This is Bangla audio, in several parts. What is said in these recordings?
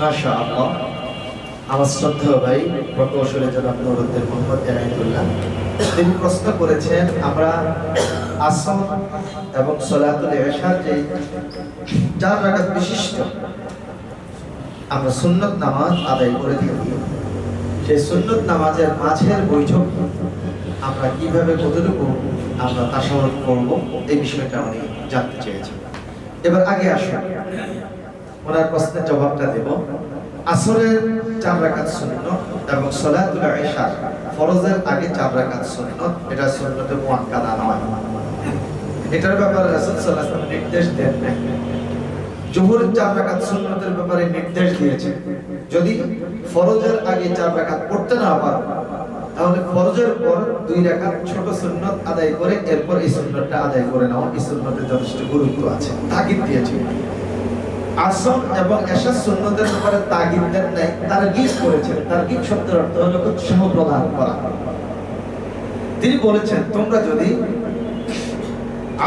মাশাআল্লাহ। আমার শ্রদ্ধেয় ভাই প্রকৌশলী জনাব নুরুদ্দিন মোহাম্মদ এনায়েতুল্লাহ তিনি প্রশ্ন করেছেন, আমরা আসর এবং সলাতুল ইশার যে 4 রাকাত বিশিষ্ট আমরা সুন্নত নামাজ আদায় করে থাকি, সেই সুন্নত নামাজের মাঝের বৈঠক আমরা কিভাবে কতটুকু আমরা তাশাহুদ করব, এই বিষয়টা উনি জানতে চেয়েছেন। এবার আগে আসুন ওনার প্রশ্নের জবাবটা দেব। আসরের 4 রাকাত সুন্নত এবং সলাতুল ইশার ফরজের আগে 4 রাকাত সুন্নত, এটা সুন্নতে মুআক্কাদা নয়। এটার ব্যাপারে রাসূল সাল্লাল্লাহু আলাইহি ওয়াসাল্লাম নির্দেশ দেন না। জোহরের 4 রাকাত সুন্নতের ব্যাপারে নির্দেশ দিয়েছেন, যদি ফরজের আগে 4 রাকাত পড়তে না পারো তাহলে ফরজের পর 2 রাকাত ছোট সুন্নত আদায় করে এরপর এই সুন্নতটা আদায় করে নাও। এই সুন্নতের যথেষ্ট গুরুত্ব আছে, তাগিদ দিয়েছে। আসর এবং এশার সুন্নতের ব্যাপারে তাগিদ দেন নাই, তারগীব করেছেন। তারগীব শব্দের অর্থ হলো উৎসাহ প্রদান করা। তিনি বলেছেন, তোমরা যদি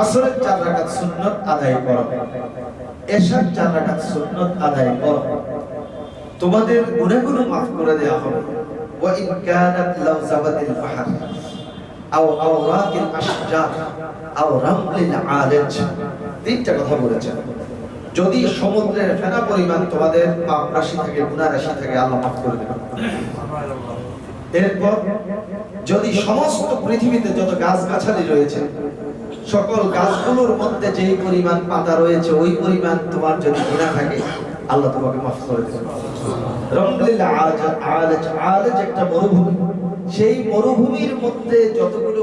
আসরের 4 রাকাত সুন্নত আদায় করো, এশার 4 রাকাত সুন্নত আদায় করো, তোমাদের গুনাহগুলো মাফ করে দেওয়া হবে। ওয়া ইন কানাত লাউ যাবাতিল বাহর আও আওরাকিল আশজার আও রামলিল আলাজ। তিনটা কথা বলেছেন। যদি সমুদ্রের ফেনা পরিমাণ তোমাদের পাপ রাশি থেকে, গুনাহ রাশি থেকে, আল্লাহ মাফ করে দেবেন। এরপর যদি সমস্ত পৃথিবীতে যত গাছগাছালি রয়েছে, সকল গাছগুলোর মধ্যে যেই পরিমাণ পাতা রয়েছে ওই পরিমাণ তোমার যদি গুনাহ থাকে, আল্লাহ তোমাকে মাফ করে দেবেন। রমলিল আলাজ একটা মরুভূমি, সেই মরুভূমির মধ্যে যতগুলো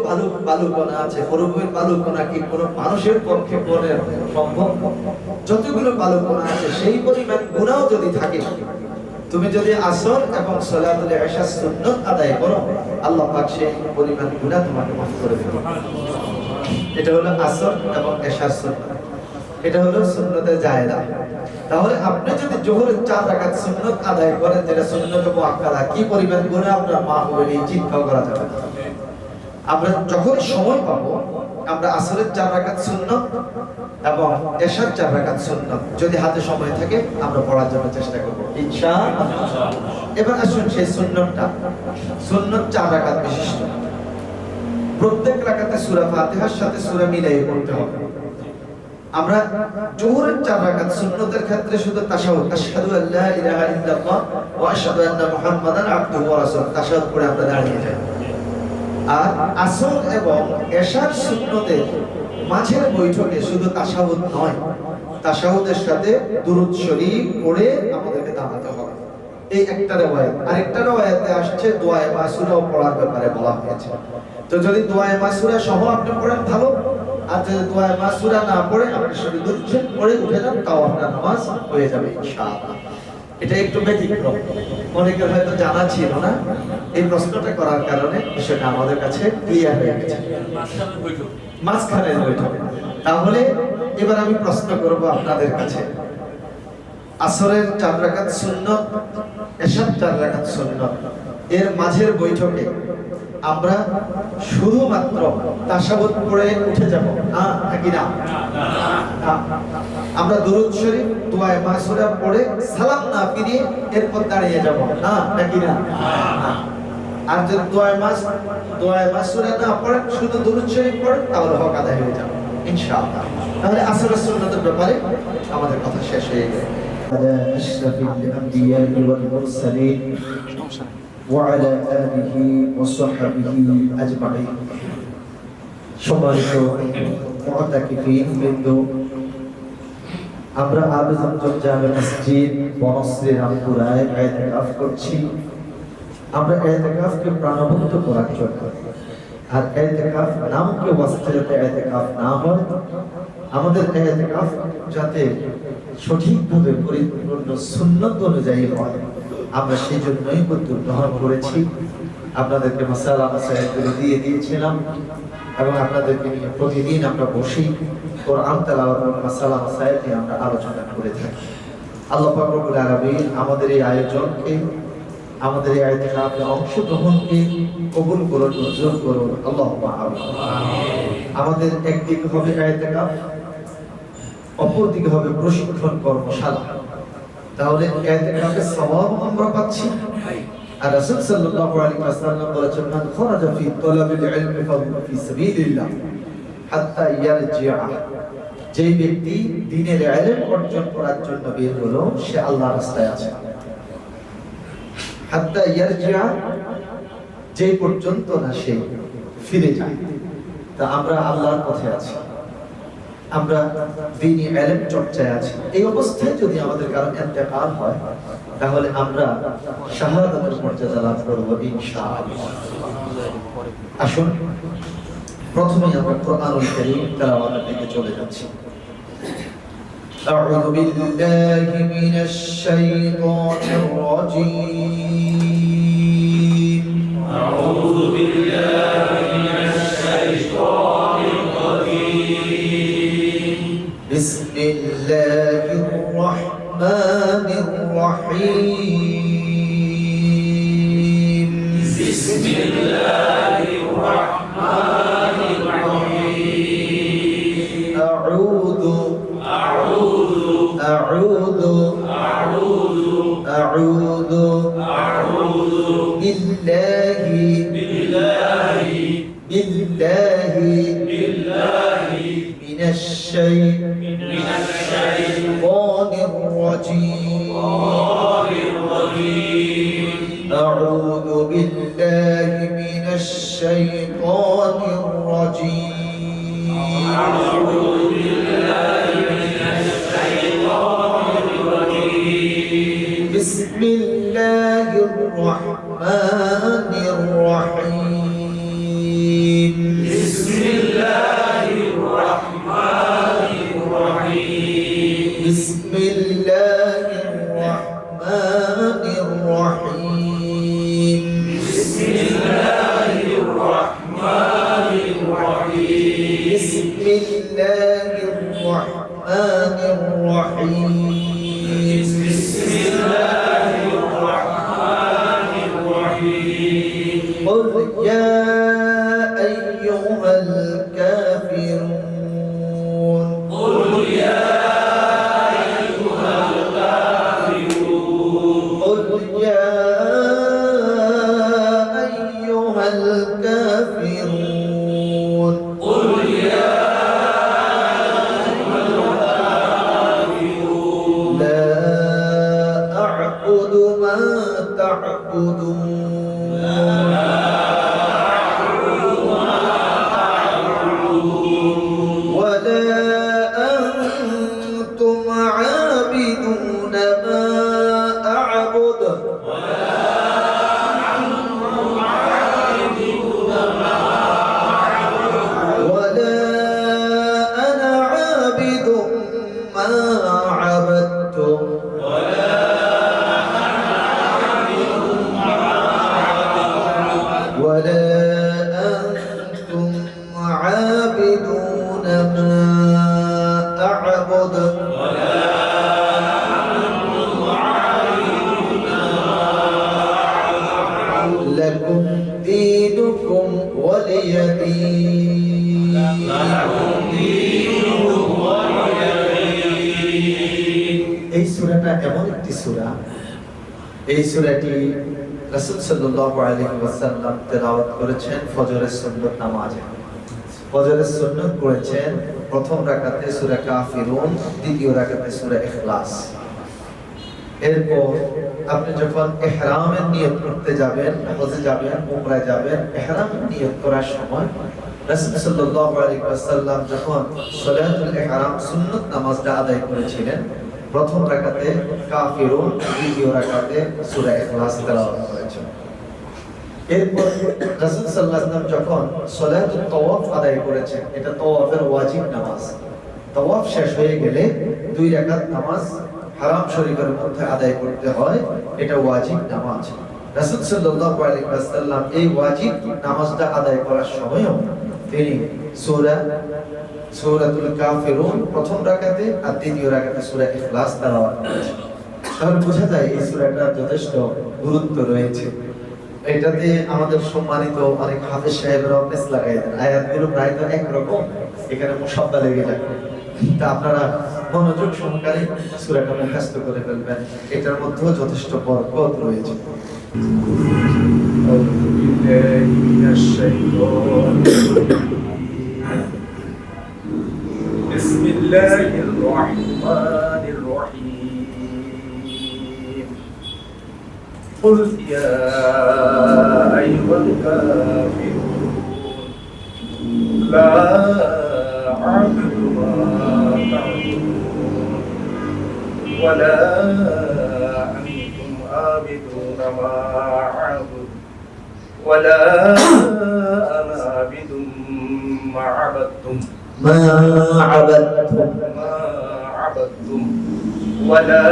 বালুকণা আছে, মরুভূমির বালুকণা কি কোনো মানুষের পক্ষে পড়ে সম্ভব? যতগুলো বালুকণা আছে সেই পরিমাণ গুনাহ যদি থাকে, তুমি যদি আসর এবং সলাতুল ইশার সুন্নত আদায় করো, আল্লাহ পাক সেই পরিমাণ গুনাহ তোমাকে মাফ করে দেবেন। এটা হলো আসর এবং ইশার সুন্নত, এটা হলো সুন্নতে জায়েদা। তাহলে আপনি যদি জোহরের 4 রাকাত সুন্নত আদায় করেন, যেটা সুন্নতে মুআক্কাদা, কি পরিমাণ গুনাহ আপনার মাফ হবে এই চিন্তা করা যাবে না। আমরা যখন সময় পাবো, আমরা আসরের 4 রাকাত সুন্নত এবং ইশার 4 রাকাত সুন্নত যদি হাতে সময় থাকে আমরা পড়ার জন্য চেষ্টা করব ইনশাআল্লাহ। এবার আসুন সেই সুন্নতটা, সুন্নত 4 রাকাত বিশিষ্ট। প্রত্যেক রাকাতে সূরা ফাতিহার সাথে সূরা মিলাইয়ে পড়তে হবে। আমরা জোহরের 4 রাকাত সুন্নতের ক্ষেত্রে শুধু তাশাহুদ, আশহাদু আল্লা ইলাহা ইল্লাল্লাহ ওয়া আশহাদু আন্না মুহাম্মাদান আবদুহু ওয়া রাসূলুহু, তাশাহুদ পড়ে আমরা দাঁড়িয়ে যাই। আর আসর এবং ইশার সুন্নতের মাঝের বৈঠকে শুধু তাশাহুদ নয়, তাশাহুদের সাথে দুরূদ শরীফ পড়ে আমাদেরকে দাঁড়াতে হবে। এই একটা riwayat। আরেকটা riwayate আসছে দোয়ায়ে মাসুরা পড়ার ব্যাপারে বলা হয়েছে। তো যদি দোয়ায়ে মাসুরা সহ আপনি পড়েন ভালো, আর যদি দোয়ায়ে মাসুরা না পড়ে আপনি শুধু দুরূদ শরীফ পড়ে উঠে যান, তাও আপনার নামাজ হয়ে যাবে ইনশাআল্লাহ। এটা একটু ব্যতিক্রম, অনেকের হয়তো জানা ছিল না। এই প্রশ্নটা করার কারণে বিষয়টা আমাদের কাছে ক্লিয়ার হয়ে গেছে। মাঝখানের বৈঠক। তাহলে এবার আমি প্রশ্ন করব আপনাদের কাছে, আসরের 4 রাকাত সুন্নত, এশার 4 রাকাত সুন্নত, এর মাঝের বৈঠকে আমরা শুধুমাত্র তাশাহুদ পড়ে উঠে যাব নাকি না? আমরা দুরূদ শরীফ, দোয়ায়ে মাসুরা পড়ে সালাম না ফিরিয়ে এরপর দাঁড়িয়ে যাব নাকি না? আর যদি দোয়ায়ে মাসুরা না পড়েন, শুধু দুরূদ শরীফ পড়েন, তাহলে হক আদায় হয়ে যাবে ইনশাআল্লাহ। তাহলে আসরের সুন্নতের ব্যাপারে আমাদের কথা শেষ হয়ে গেল। على أشرف الأنبياء والمرسلين وعلى آله وصحبه أجمعين। সম্মানিত মুতাকিফিন বৃন্দ, আমরা আবু জামজাম জামে মসজিদ বনশ্রী রামপুরায় ইতিকাফ করছি। আমরা ইতিকাফকে প্রাণবন্ত করার জন্য, আর ইতিকাফ নামকে ওয়াস্তে যাতে ইতিকাফ না হয়, আমাদের ইতিকাফ যাতে সঠিকভাবে পরিপূর্ণ সুন্নত অনুযায়ী হয়, আমরা সেই জন্যই উদ্যোগ গ্রহণ করেছি। আপনাদেরকে মাসালা মাসাইলগুলো দিয়ে দিয়েছিলাম এবং আপনাদেরকে নিয়ে প্রতিদিন আমরা বসি কোরআন তেলাওয়াত এবং মাসালা মাসাইল নিয়ে আমরা আলোচনা করে থাকি। আল্লাহ পাক রব্বুল আলামিন আমাদের এই আয়োজনকে, আমাদের এই ইতিকাফে অংশগ্রহণকে কবুল করুন, মঞ্জুর করুন, আল্লাহুম্মা আমিন। আমাদের একদিকে হবে ইতিকাফ, অপরদিকে হবে প্রশিক্ষণ কর্মশালা। তাহলে ইতিকাফের সওয়াব আমরা পাচ্ছি। আর রাসূল সাল্লাল্লাহু আলাইহি ওয়াসাল্লাম বলেছেন, মান খারাজা ফি তালাবিল ইলমি ফাহুয়া ফি সাবিলিল্লাহ হাত্তা ইয়ারজিআ। যে ব্যক্তি দ্বীনের ইলম অর্জন করার জন্য বের হলো, সে আল্লাহর রাস্তায় আছে। হাত্তা ইয়ারজিআ, যে পর্যন্ত না সে ফিরে যায়। তা আমরা আল্লাহর পথে আছি, আমরা দ্বীনি ইলম চর্চায় আছি। এই অবস্থায় যদি আমাদের কারো ইন্তেকাল হয়, তাহলে আমরা শাহাদাতের মর্যাদা লাভ করব ইনশাআল্লাহ। আসুন প্রথমে আমরা কোরআনুল কারীম তেলাওয়াতের দিকে চলে যাচ্ছি। আউযু বিল্লাহি মিনাশ শাইতানির রাজীম। আউযু বিল্লাহি মিনাশ শাইতানির রাজীম। বিসমিল্লাহির রাহমানির রাহিম। বিসমিল্লাহির রাহমানির রাহিম। আউযু আউযু আউযু আউযু আউযু আউযু বিল্লাহি বিল্লাহি বিল্লাহি বিল্লাহি মিনাশ মিনাশ শাইতানির রাজীম। শাইতানির আউযু বিল্লাহি মিনাশ শাইতানির রাজীম। আউযু বিল্লাহি মিনাশ শাইতানির রাজীম। বিসমিল্লাহির রাহমানির রাহিম। বিসমিল্লাহির রাহমানির রাহিম। বিসমিল্লাহির রাহমানির রাহিম। বিসমিল্লাহির রাহমানির রাহিম। বিসমিল্লাহির রাহমানির রাহিম। বিসমিল্লাহির রাহমানির রাহিম। قل يا أيها الكافرون قل يا أيها الكافرون. قل يا أيها الكافرون قل يا أيها الكافرون. لا أعبد ما تعبدون ولا أنتم عابدون ما أعبد ولا أنا عابد ما عبدتم ولا أنتم عابدون ما أعبد لكم دينكم ولي دين এই সূরাটা এমন একটি সূরা, এই সূরাটি রাসূল সাল্লাল্লাহু আলাইহি ওয়াসাল্লাম তেলাওয়াত করেছেন ফজরের সুন্নত নামাজে। ফজরের সুন্নত করেছেন প্রথম রাকাতে সূরা কাফিরুন, দ্বিতীয় রাকাতে সূরা ইখলাস। এরপর আপনি যখন ইহরামের নিয়ত করতে যাবেন, হজে যাবেন, উমরায় যাবেন, ইহরামের নিয়ত করার সময় রাসূল সাল্লাল্লাহু আলাইহি ওয়াসাল্লাম যখন সালাতুল ইহরাম সুন্নত নামাজটা আদায় করেছিলেন, প্রথম রাকাতে কাফিরুন, দ্বিতীয় রাকাতে সূরা ইখলাস তেলাওয়াত করেছেন। এরপর রাসূল সাল্লাল্লাহু আলাইহি ওয়াসাল্লাম যখন সালাতুত তাওয়াফ আদায় করেছেন, এটা তাওয়াফের ওয়াজিব নামাজ, তাওয়াফ শেষ হয়ে গেলে 2 রাকাত নামাজ হারাম শরীফের মধ্যে আদায় করতে হয়, এটা ওয়াজিব নামাজ। রাসূল সাল্লাল্লাহু আলাইহি ওয়াসাল্লাম এই ওয়াজিব নামাজটা আদায় করার সময়ও তিনি সূরাতুল কাফিরুন প্রথম রাকাতে আর দ্বিতীয় রাকাতে সূরা ইখলাস তেলাওয়াত করেছেন। তাহলে বোঝা যায় এই সূরাটার যথেষ্ট গুরুত্ব রয়েছে। এটাতে আমাদের সম্মানিত অনেক হাফেজ সাহেবরাও পেস লাগাই দেন, আয়াতগুলো প্রায় তো একরকম, এখানে মুসাব্বা লেগে যায়। তা আপনারা মনোযোগ সহকারে সূরাটা মুখস্থ করে ফেলবেন, এটার মধ্যেও যথেষ্ট বরকত রয়েছে। أعوذ بالله من الشيطان بسم الله الرحمن الرحيم قل يا أيها الكافرون لا أعبد ما تعبدون ولا أنتم عابدون ما أعبد ولا أنا عابد ما عبدتم ولا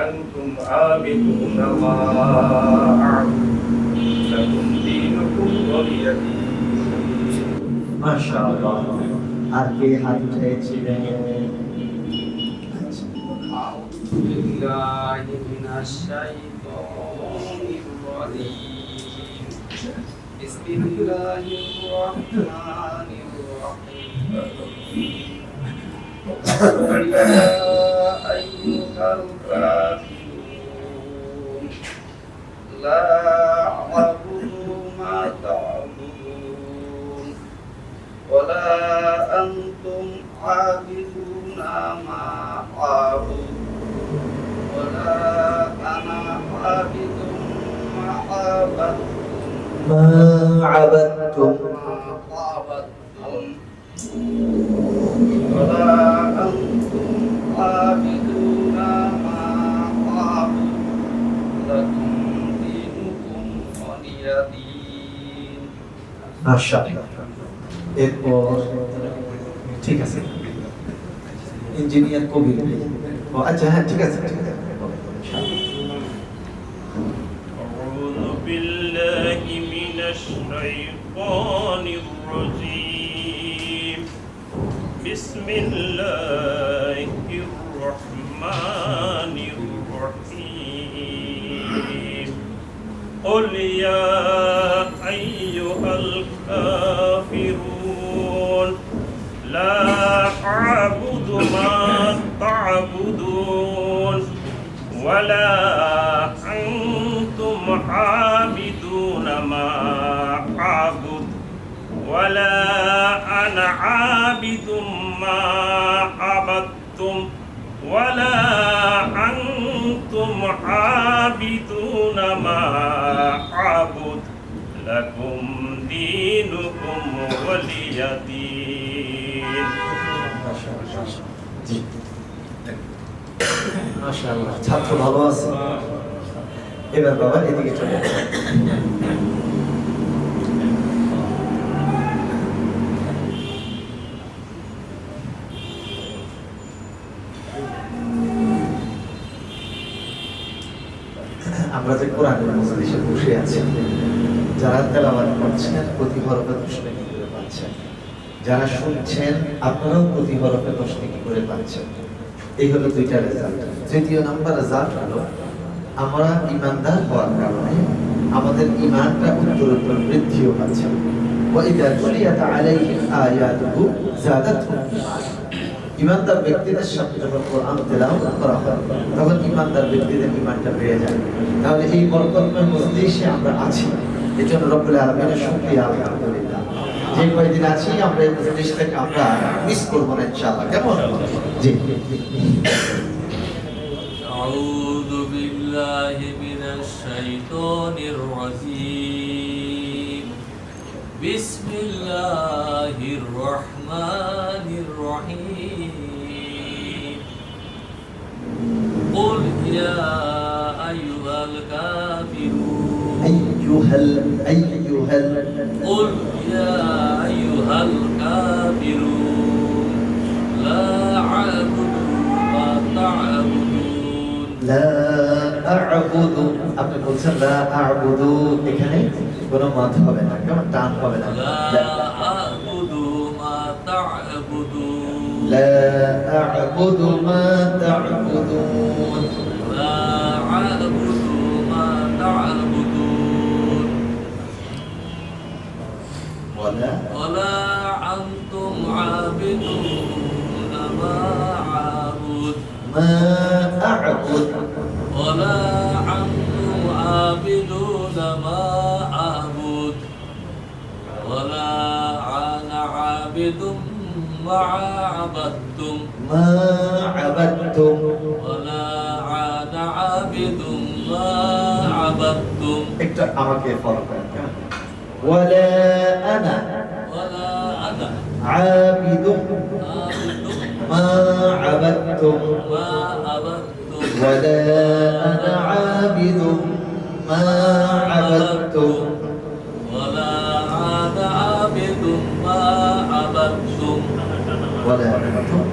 أنتم عابدون ما أعبد لكم دينكم ولي دين ما شاء الله আজকে হাত উঠেছিলেন أعوذ بالله من الشيطان الرجيم بسم الله الرحمن الرحيم يا أيها الكافرون لا أعبد ما تعبدون ولا أنتم عابدون ما أعبد ولا أنا عابد ما عبدتم ولا أنتم عابدون ما أعبد لكم دينكم ولي دين মাশাআল্লাহ। এরপর ঠিক আছে, ইঞ্জিনিয়ার কবির। ও আচ্ছা, হ্যাঁ ঠিক আছে, ঠিক আছে। أعوذ بالله من الشيطان الرجيم بسم الله الرحمن الرحيم قل يا أيها الكافرون لا أعبد ما تعبدون ولا أنتم عابدون ما أعبد ولا أنا عابد ما عبدتم ولا أنتم عابدون ما أعبد لكم دينكم ولي دين মাশাআল্লাহ, ছাত্র ভালো আছে। এবার বাবা এদিকে চলে আমরা যে কোরআনের মজলিসে বসে আছি, যারা তেলাওয়াত করছেন প্রতি হরফে 10 টাকা করে পাচ্ছেন, যারা শুনছেন আপনারাও প্রতি হরফে 10 টাকা করে পাচ্ছেন। এই হলো দুইটা রেজাল্ট। তৃতীয় নাম্বার রেজাল্ট হলো আমরা ইমানদার হওয়ার কারণে আমাদের ইমানটা উত্তরোত্তর বৃদ্ধিও পাচ্ছে। ওয়াইদা তুলিয়াত আলাইহিম আয়াতুহু যাদাতহুম ঈমানা। ইমানদার ব্যক্তিদের সামনে যখন কোরআন তেলাওয়াত করা হয় তখন ইমানদার ব্যক্তিদের ইমানটা বেড়ে যায়। তাহলে এই বরকতময় মজলিসে আমরা আছি, এজন্য রব্বুল আলামিনের শুকরিয়া আলহামদুলিল্লাহ। যে কয়দিন আছি আমরা এই মজলিসটাকে আমরা মিস করব না ইনশাআল্লাহ। কেমন? জি। أعوذ بالله من الشيطان الرجيم بسم الله الرحمن الرحيم قل يا أيها الكافرون قل يا أيها الكافرون لا أعبد ما تعبدون لا أعبد আপনি বলছেন লা আ'বুদু, এখানে কোনো মাথা হবে না, কেমন টান হবে না। لا أعبد ما تعبدون لا أعبد ما تعبدون لا أعبد ما تعبدون ولا ولا أنتم عابدون ما ولا أنتم عابدون ما أعبد ولا أنا عابد ما عبدتم ما عبدتم ولا أنا عابد ما عبدتم একটু আমাকে ফলো করেন ولا أنا ولا أنا عابد عابد ما عبدتم ما عبدتم ولا أنا عابد ما عبدتم ولا أنا عابد ما عبدتم ولا أنتم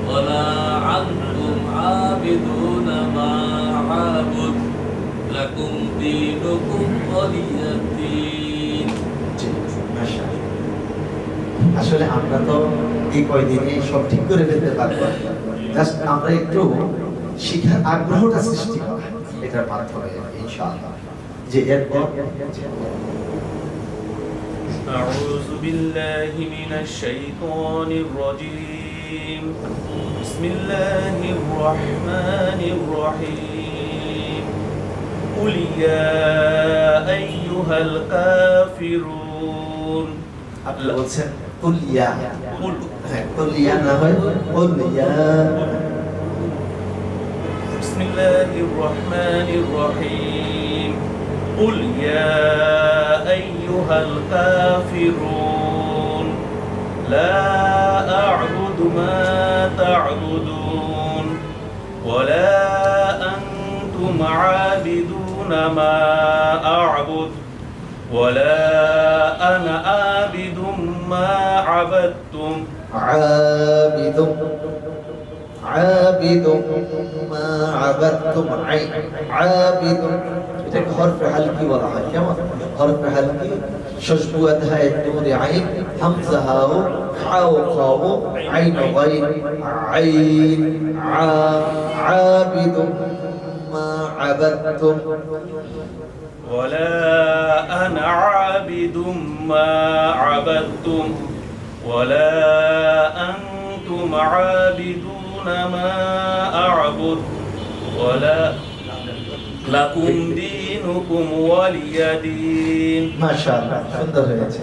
ولا أنتم عابدون ما أعبد لكم دينكم ولي دين মাশাআল্লাহ। আসলে আমরা তো এই কয়দিনে সব ঠিক করে ফেলতে পারবো জাস্ট আমরা একটু শিখার আগ্রহটা সৃষ্টি করা এটার মাধ্যমে ইনশাআল্লাহ যে এরপর أعوذ بالله من الشيطان الرجيم بسم الله الرحمن الرحيم قل يا أيها الكافرون আপনি বলছেন কুলিয়া قل হ্যাঁ কুলিয়া না হয় কুলিয়া بسم الله الرحمن الرحيم قل يا أيها الكافرون لا أعبد ما تعبدون ولا أنتم عابدون ما أعبد ولا أنا عابد ما عبدتم عابد عابد ما عبدتم عابد এটাকে হরফে হালকি বলা হয় কেমন হরফে হালকি শশবু আদহা নূরে আইন হামজা হাও খাও খাও আইন গাইন আইন عابد ما عبدتم ولا أنا عابد ما عبدتم ولا أنتم عابدون ما أعبد ولا لكم دينكم ولي دين মাশাআল্লাহ সুন্দর হয়েছে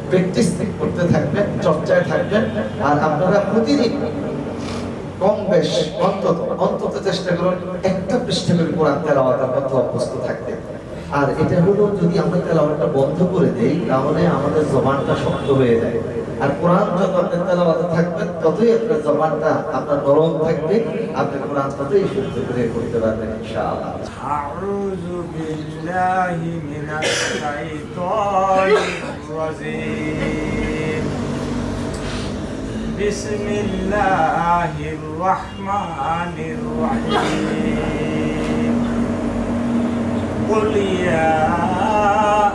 প্র্যাকটিস করতে থাকবেন চর্চায় থাকবেন আর আপনারা প্রতিদিন কম বেশ অন্তত চেষ্টা করুন একটা পৃষ্ঠা করে কোরআন তেলাওয়াতের মধ্যে অভ্যস্ত থাকতে আর এটা হলো যদি আমরা তেলাওয়াতটা বন্ধ করে দেই তাহলে আমাদের জবানটা শক্ত হয়ে যায় আর কোরআন যত আপনি তেলাওয়াতে থাকবেন ততই আপনার জবানটা আপনার নরম থাকবে আপনি কোরআন ততই শুদ্ধ করে করতে পারবেন ইনশাআল্লাহ أعوذ بالله من الشيطان الرجيم بسم الله الرحمن الرحيم قل يا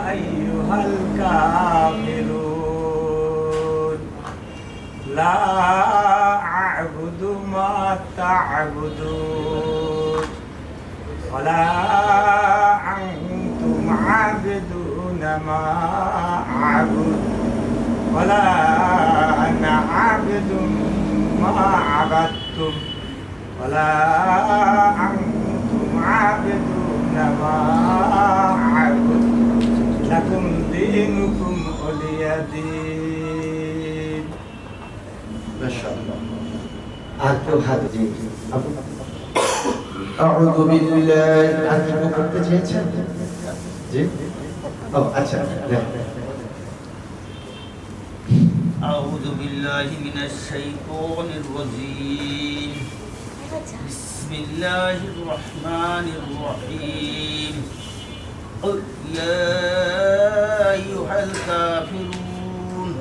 أيها الكافرون لا أعبد ما تعبدون ولا أنتم عابدون ما أعبد ولا أنا عابد ما عبدتم ولا أنتم عابدون ما أعبد لكم دينكم ولي دين মাশাআল্লাহ আর কেউ হাত দিয়ে أعوذ بالله أنت করতে চেয়েছেন জি ও আচ্ছা أعوذ بالله من الشيطان الرجيم بسم الله الرحمن الرحيم قل يا أيها الكافرون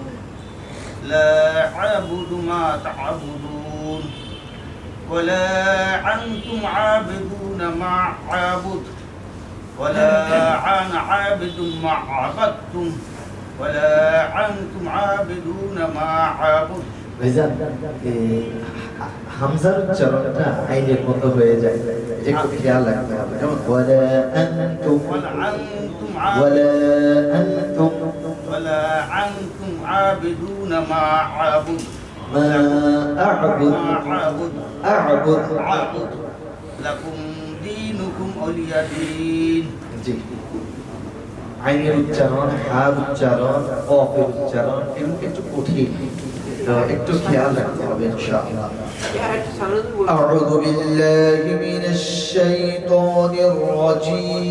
لا أعبد ما تعبدون ولا أنتم عابدون ما أعبد ولا أنا عابد ما عبدتم ولا أنتم عابدون ما أعبد ভাইজান হামজার উচ্চারণটা আইনের মতো হয়ে যায় এটা একটু খেয়াল রাখতে হবে যেমন ওয়ালা আনতুম ولا ওয়ালা أنتم আনতুম ولا أنتم عابدون ما أعبد ما أعبد ما أعبد أعبد أعبد لكم دينكم ولي دين জি আইনের উচ্চারণ, হার উচ্চারণ, কফের উচ্চারণ এগুলো একটু কঠিন, তো একটু খেয়াল রাখতে হবে ইনশাআল্লাহ। আউযু বিল্লাহি মিনাশ শাইতানির রাজীম।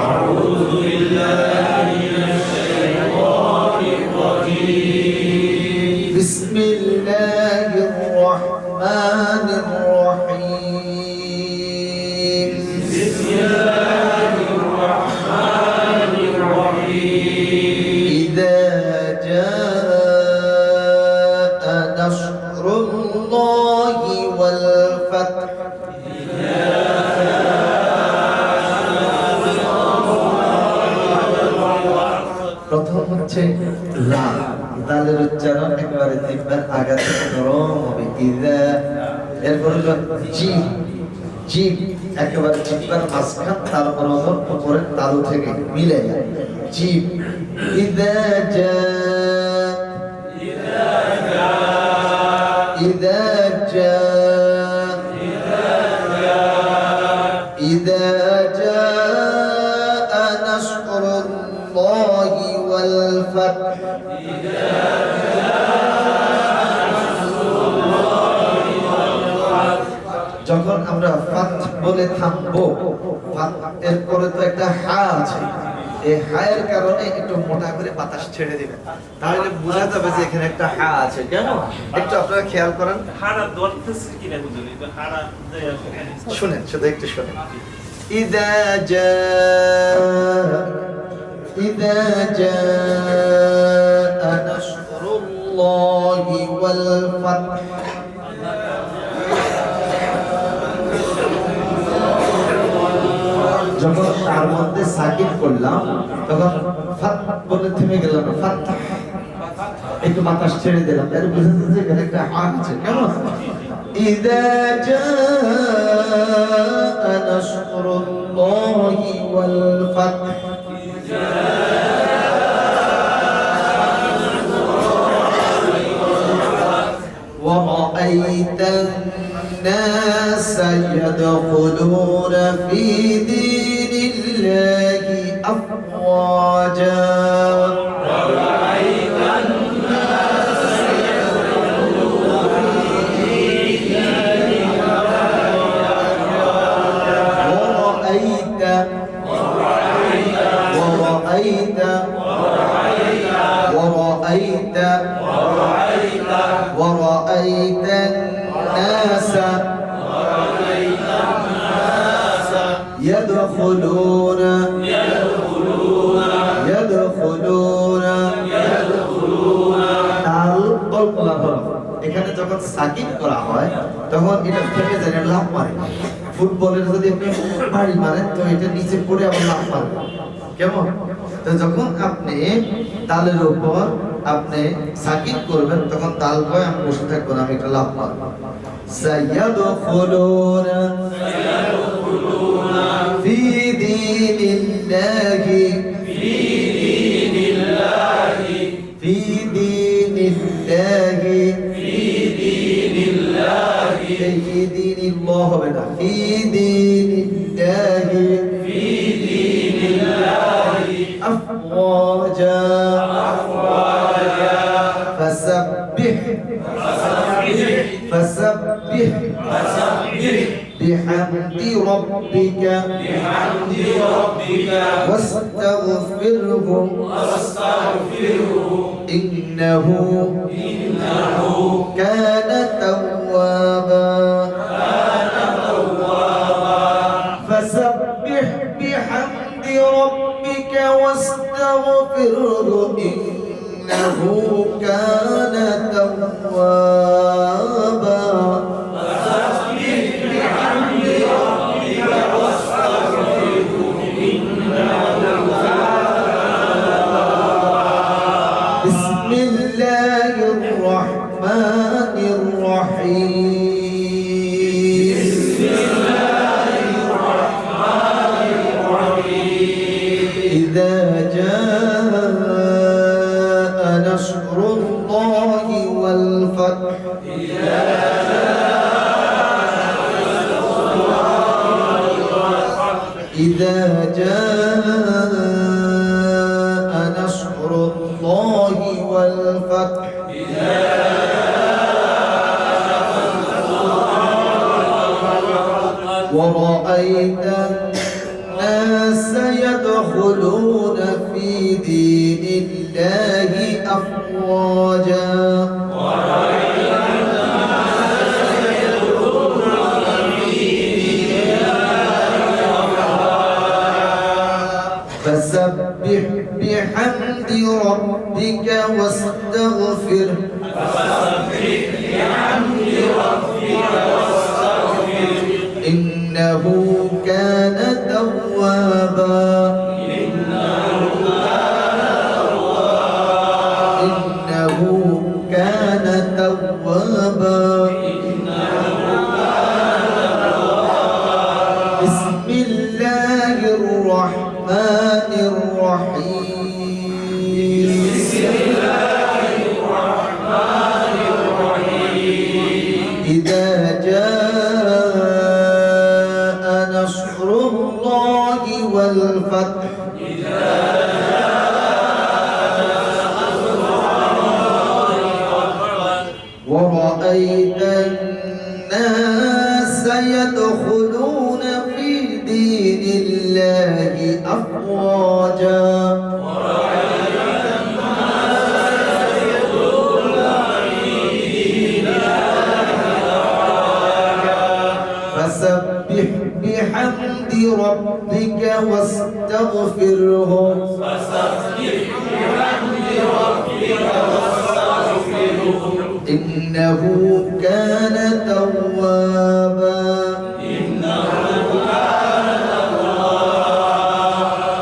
আউযু বিল্লাহি মিনাশ শাইতানির রাজীম। বিসমিল্লাহির রাহমানির রাহিম। বিসমিল্লাহির রাহমানির রাহিম। ইযা জাআ নাসরুল্লাহি ওয়াল ফাতহ। প্রথম হচ্ছে লাম, দালের উচ্চারণ একেবারে জিহ্বার আগা থেকে নরম হবে। ইযা, এরপর হলো জিম, জিম একেবারে জিহ্বার মাঝখান, তারপর হলো উপরের তালু থেকে মিলে যায় জিম। ইযা জা, ইযা জা, ইযা জা, ইযা জা নাসরুল্লাহি ওয়াল ফাতহ। যখন আমরা ফাত বলে থামবো, ফাত এর পরে তো একটা হা আছে, এই হায়ের কারণে একটু মোটা করে বাতাস ছেড়ে দিবেন, তাহলে বোঝা যাবে যে এখানে একটা হা আছে। কেন একটু আপনারা খেয়াল করেন, হারা দলতেছে কিনা হুজুর, এই হারা শুনেন, শুধু একটু শুনেন। ইযা জা, ইযা জা নাসরুল্লাহি ওয়াল ফাতহ। যখন তার মধ্যে সাকিন করলাম তখন ফাত বলে থেমে গেলাম, ফাত একটু বাতাস ছেড়ে দিলাম, এর বুঝা যাচ্ছে যে এখানে একটা হা আছে। কেমন? ইযা জাআ নাসরুল্লাহি ওয়াল ফাতহ। ورأيت الناس يدخلون في دين الله أفواجا. ورأيت الناس يدخلون في دين الله أفواجا. ورأيت الناس يدخلون তাল কল্পনা করো, এখানে যখন সাকিন করা হয় তখন এটা থেকে যায়, লাফ মারে। ফুটবলের যদি আপনি বাড়ি মারেন তো এটা নিচে পড়ে আবার লাফ মারে। কেমন? তো যখন আপনি তালের উপর আপনি সাকিন করবেন তখন তাল কয় আমি বসে থাকবো না, আমি একটা লাফ মারবো। সাইয়াদখুলুনা ফি দীনিল্লাহি, ফি দীনিল্লাহি, ফি দীনিল্লাহি, ফি দীনিল্লাহি, ফি দীনিল্লাহ হবে না, ফি দীনিল্লাহি, ফি দীনিল্লাহি أفواجا. فسبح بحمد ربك واستغفره إنه كان توابا. فسبح بحمد ربك واستغفره إنه كان توابا. بسم الله الرحمن الرحيم. بسم الله الرحمن الرحيم. إذا جاء نصر ورأيت الناس يدخلون في دين الله أفواجا فسبح بحمد ربك واستغفره إنه كان توابا إنه كان توابا بسم الله الرحمن الرحيم إذا جاء نصر الله والفتح ورأيت الناس يدخلون في دين الله أفواجا فسبح بحمد ربك واستغفره إنه كان توابا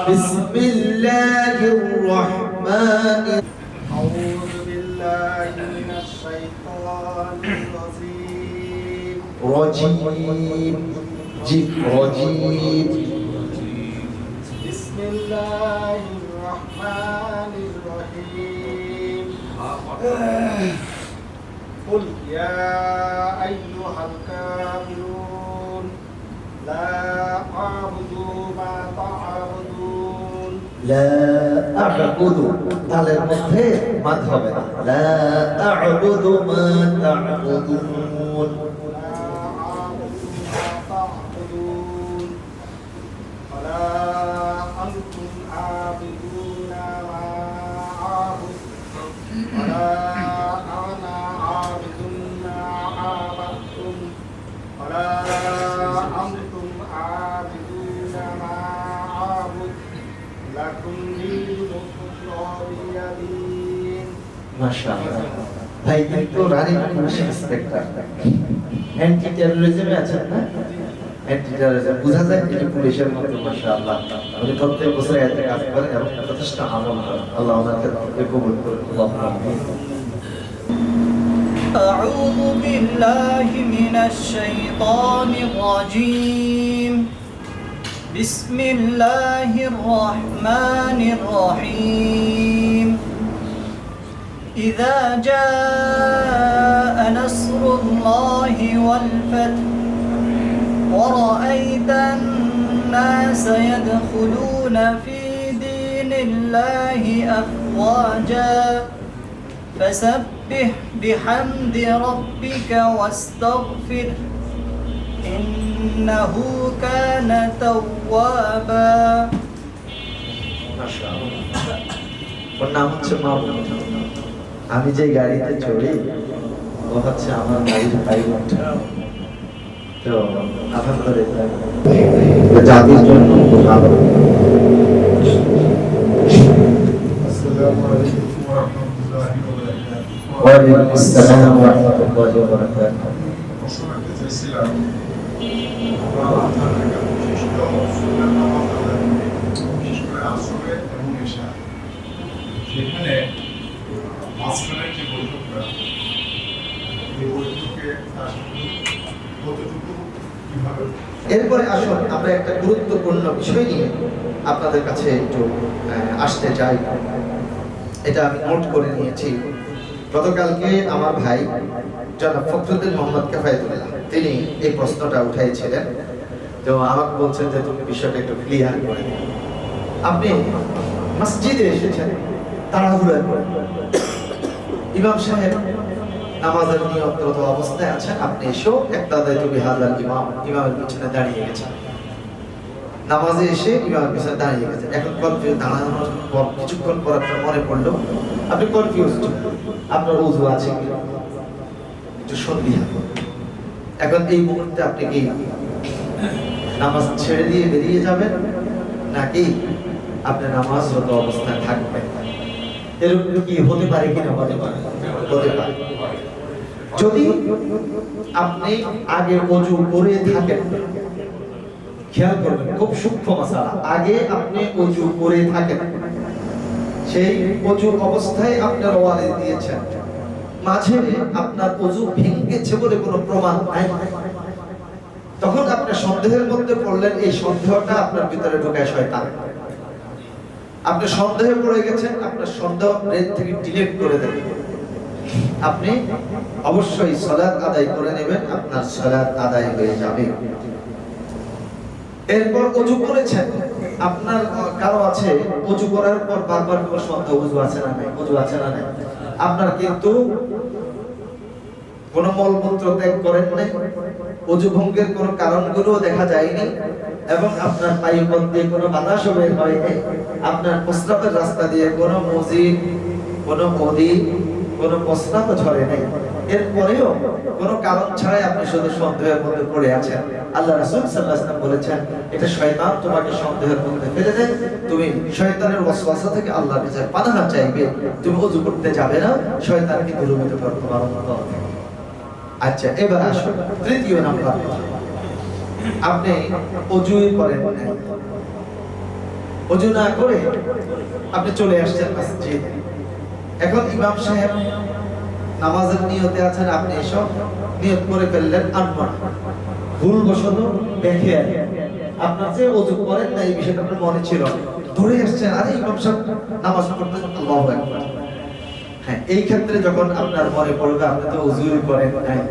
بسم الله الرحمن أعوذ بالله من الشيطان الرجيم الرجيم رجيم بسم الله الرحمن الرحيم قل يا أيها الكافرون لا أعبد ما تعبدون لا أعبد তালের মধ্যে মাদ হবে না لا أعبد ما تعبدون ولا أنتم عابدون ما أعبد ولا أنا عابد ما عبدتم ولا أنتم عابدون ما أعبد لكم دينكم ولي دين মাশাআল্লাহ ভাই কিন্তু রানী পুলিশ ইন্সপেক্টর অ্যান্টি টেররিজমে আছেন না অ্যান্টি টেররিজম বোঝা যায় যে পুলিশের মতো মাশাআল্লাহ উনি প্রত্যেক বছর এতে কাজ করেন এবং যথেষ্ট আমল করেন আল্লাহ ওনাকে কবুল করুন আল্লাহুম্মা আমিন أعوذ بالله من الشيطان الرجيم بسم الله الرحمن الرحيم إذا جاء نصر الله والفتح ورأيت الناس يدخلون في دين الله أفواجا فسبح بحمد ربك واستغفر إنه كان توابا ওর নাম হচ্ছে মাহবুব আমি যে গাড়িতে চড়ি ও হচ্ছে আমার গাড়ির পাইলট তো আলহামদুলিল্লাহ জাতির জন্য ভালো السلام عليكم ورحمة الله وبركاته. ওয়ালাইকুম আসসালাম ওয়া রাহমাতুল্লাহি ওয়া বারাকাতুহু Osman Tefesilam. Allah'tan çeşitli olsunlar namazları, çeşitli asure এবং নেশা। সেখানে মাঝখানে যে বৈঠকটা এই বৈঠকে আসলে কতটুকু কিভাবে এরপরে আসুন আমরা একটা গুরুত্বপূর্ণ বিষয় নিয়ে আপনাদের কাছে একটু আসতে চাই এটা আমি নোট করে নিয়েছি গতকালকে আমার ভাই জনাব ফখরুদ্দিন মোহাম্মদ কাফায়েতুল্লাহ তিনি এই প্রশ্নটা উঠাইছিলেন তো আমাকে বলছেন যে তুমি বিষয়টা একটু ক্লিয়ার করে দিও। আপনি মসজিদে এসেছেন তাড়াহুড়া করে ইমাম সাহেব নামাজের নিয়তরত অবস্থায় আছেন, আপনি এসেও ইক্তাদাইতু বিহাযাল ইমামের পিছনে দাঁড়িয়ে গেছেন, নামাজে এসে ইমামের পিছনে দাঁড়িয়ে গেছেন। এখন কনফিউজ, দাঁড়ানোর পর কিছুক্ষণ পর আপনার মনে পড়লো আপনি কনফিউজড, আপনার ওযু আছে কি, একটু সন্দেহ। এখন এই মুহূর্তে আপনি কি নামাজ ছেড়ে দিয়ে বেরিয়ে যাবেন, নাকি আপনি নামাজরত অবস্থায় থাকবেন? এরকম কি হতে পারে কিনা? হতে পারে। যদি আপনি আগে ওযু করে থাকেন, খেয়াল করবেন, খুব সূক্ষ্ম মাসালা, আগে আপনি ওযু করে থাকেন, সেই ওযুর অবস্থায় আপনার ওয়ালে দিয়েছেন, মাঝে আপনার ওযু ভেঙেছে বলে কোনো প্রমাণ নাই, তখন আপনি সন্দেহের মধ্যে পড়লেন, এই সন্দেহটা আপনার ভিতরে ঢোকায় শয়তান। আপনি সন্দেহে পড়ে গেছেন, আপনার সন্দেহ ব্রেন থেকে ডিলিট করে দেবেন। আপনি অবশ্যই সালাত আদায় করে নেবেন, আপনার সালাত আদায় হয়ে যাবে। এরপর ওযু করেছেন, আপনার কারো আছে ওযু করার পর বারবার কোনো সন্দেহ, ওযু আছে না নাই, ওযু আছে না নাই, আপনার কিন্তু কোনো মলমূত্র ত্যাগ করেন নাই, ওযু ভঙ্গের কোনো কারণগুলো দেখা যায়নি, এবং আপনার পায়ুপথ দিয়ে কোনো বাতাস বের হয়নি, আপনার প্রস্রাবের রাস্তা দিয়ে কোনো মজি, কোনো ওদি, কোনো প্রস্রাব ঝরে নাই, এরপরেও কোনো কারণ ছাড়াই আপনি শুধু সন্দেহের মধ্যে পড়ে আছেন, আল্লাহ রাসূল সাল্লাল্লাহু আলাইহি ওয়াসাল্লাম বলেছেন, এটা শয়তান তোমাকে সন্দেহের মধ্যে ফেলে দেয়, তুমি শয়তানের ওয়াসওয়াসা থেকে আল্লাহর কাছে পানাহ চাইবে, তুমি ওযু করতে যাবে না, শয়তানকে দূরীভূত করতে পারো। আচ্ছা, এবার আসুন তৃতীয় নাম্বার, আপনি ওযুই করেন নাই, ওযু না করে আপনি চলে আসছেন মসজিদে। এখন ইমাম সাহেব নামাজের নিয়তে আছেন, আপনি এসব নিয়ত করে ফেললেন, আনমনা ভুলবশত দেখে আপনার যে ওযু করেন না এই বিষয়টা আপনার মনে ছিল, ধরে আসছেন, আরে ইমাম সাহেব নামাজ পড়তেছেন, আল্লাহু আকবার। হ্যাঁ, এই ক্ষেত্রে যখন আপনার মনে পড়বে আপনি তো ওযুই করেন নাই,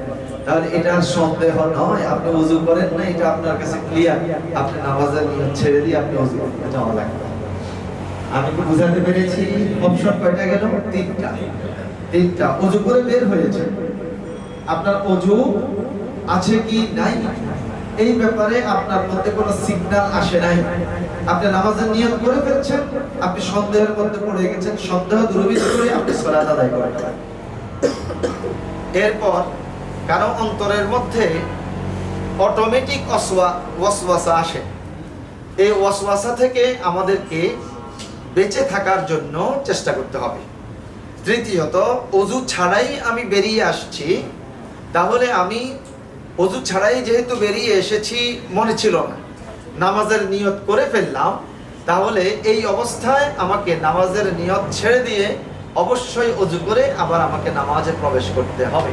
তাহলে এটা সন্দেহ নয়, আপনি ওযু করেন না, এটা আপনার কাছে ক্লিয়ার, আপনি নামাজের নিয়ত ছেড়ে দিয়ে আপনি ওযু করতে যাওয়া লাগবে। আমি কি বুঝাতে পেরেছি? অপশন কয়টা গেল? তিনটা। ওযু করে বের হয়েছে, আপনার ওযু আছে কি নাই এই ব্যাপারে আপনার মধ্যে কোনো সিগন্যাল আসে নাই, আপনি নামাজের নিয়ত করে ফেলছেন, আপনি সন্দেহের মধ্যে পড়ে গেছেন, সন্দেহ দূরীভূত করে আপনি সালাত আদায় করেন। এরপর কারণ অন্তরের মধ্যে অটোমেটিক ওয়াসওয়াসা আসে, এই ওয়াসওয়াসা থেকে আমাদেরকে বেঁচে থাকার জন্য চেষ্টা করতে হবে। তৃতীয়ত, ওযু ছাড়াই আমি বেরিয়ে আসছি, তাহলে আমি ওযু ছাড়াই যেহেতু বেরিয়ে এসেছি, মনে ছিল না, নামাজের নিয়ত করে ফেললাম, তাহলে এই অবস্থায় আমাকে নামাজের নিয়ত ছেড়ে দিয়ে অবশ্যই ওযু করে আবার আমাকে নামাজে প্রবেশ করতে হবে।